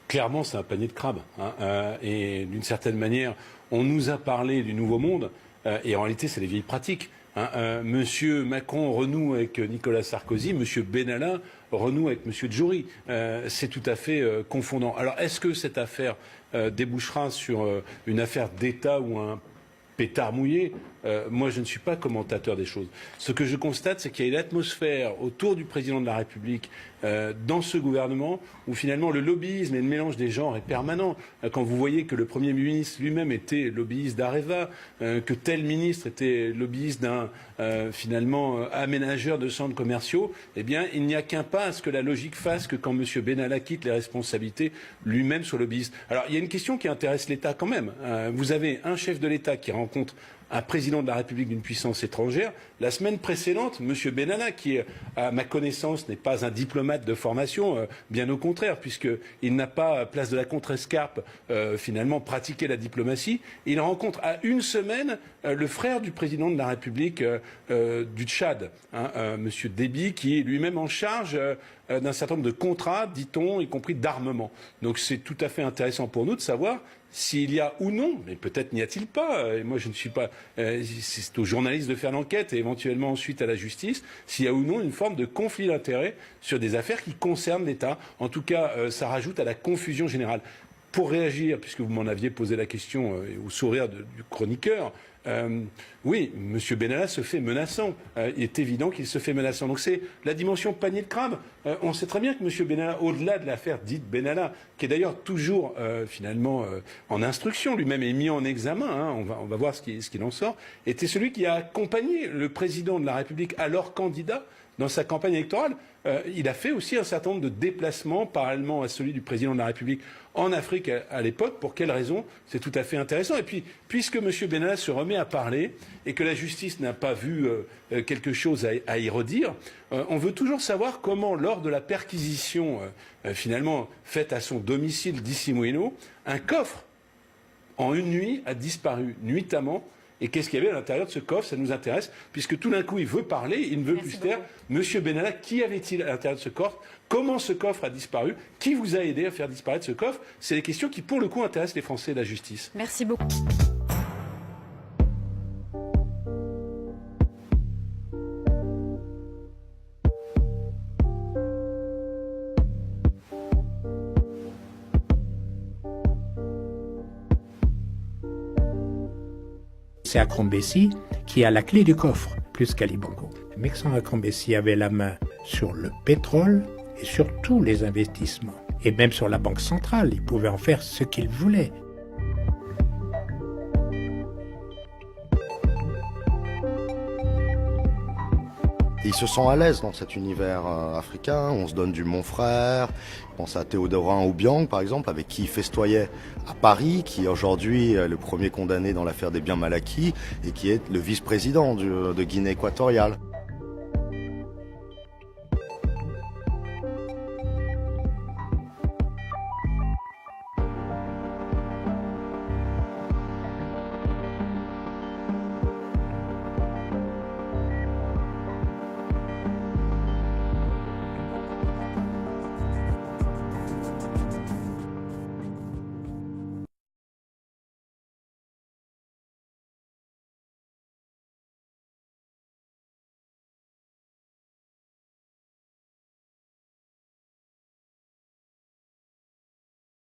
clairement, c'est un panier de crabes. Et d'une certaine manière, on nous a parlé du nouveau monde, et en réalité, c'est les vieilles pratiques. Monsieur Macron renoue avec Nicolas Sarkozy, Monsieur Benalla renoue avec Monsieur Djouri. C'est tout à fait confondant. Alors, est-ce que cette affaire débouchera sur une affaire d'État ou un pétard mouillé? Moi, je ne suis pas commentateur des choses. Ce que je constate, c'est qu'il y a une atmosphère autour du président de la République dans ce gouvernement où finalement le lobbyisme et le mélange des genres est permanent. Quand vous voyez que le Premier ministre lui-même était lobbyiste d'Areva, que tel ministre était lobbyiste d'un finalement aménageur de centres commerciaux, eh bien, il n'y a qu'un pas à ce que la logique fasse que quand M. Benalla quitte les responsabilités, lui-même soit lobbyiste. Alors, il y a une question qui intéresse l'État quand même. Vous avez un chef de l'État qui rencontre un président de la République d'une puissance étrangère. La semaine précédente, M. Benalla, qui, à ma connaissance, n'est pas un diplomate de formation, bien au contraire, puisqu'il n'a pas, place de la contrescarpe, finalement pratiqué la diplomatie, il rencontre à une semaine le frère du président de la République du Tchad, M. Déby, qui est lui-même en charge d'un certain nombre de contrats, dit-on, y compris d'armement. Donc c'est tout à fait intéressant pour nous de savoir s'il y a ou non, mais peut-être n'y a-t-il pas, et moi je ne suis pas, c'est aux journalistes de faire l'enquête et éventuellement ensuite à la justice, s'il y a ou non une forme de conflit d'intérêts sur des affaires qui concernent l'État. En tout cas, ça rajoute à la confusion générale. Pour réagir, puisque vous m'en aviez posé la question au sourire du chroniqueur, oui, M. Benalla se fait menaçant. Il est évident qu'il se fait menaçant. Donc c'est la dimension panier de crabe. On sait très bien que M. Benalla, au-delà de l'affaire dite Benalla, qui est d'ailleurs toujours finalement en instruction, lui-même est mis en examen, on va voir ce qu'il en sort, était celui qui a accompagné le président de la République, alors candidat, dans sa campagne électorale. Il a fait aussi un certain nombre de déplacements parallèlement à celui du président de la République en Afrique à l'époque. Pour quelles raisons? C'est tout à fait intéressant. Et puis, puisque M. Benalla se remet à parler et que la justice n'a pas vu quelque chose à y redire, on veut toujours savoir comment, lors de la perquisition finalement faite à son domicile d'Issy-Moulineaux, un coffre en une nuit a disparu nuitamment. Et qu'est-ce qu'il y avait à l'intérieur de ce coffre? Ça nous intéresse, puisque tout d'un coup, il veut parler, il ne veut plus se taire. Monsieur Benalla, qui avait-il à l'intérieur de ce coffre? Comment ce coffre a disparu? Qui vous a aidé à faire disparaître ce coffre? C'est des questions qui, pour le coup, intéressent les Français et la justice. Merci beaucoup. C'est Akrombesi qui a la clé du coffre, plus qu'Ali Bongo. Mexan Akrombesi avait la main sur le pétrole et sur tous les investissements. Et même sur la Banque centrale, il pouvait en faire ce qu'il voulait. Ils se sentent à l'aise dans cet univers africain, on se donne du mon frère. Je pense à Théodorin Obiang, par exemple, avec qui il festoyait à Paris, qui est aujourd'hui le premier condamné dans l'affaire des biens mal acquis et qui est le vice-président de Guinée équatoriale.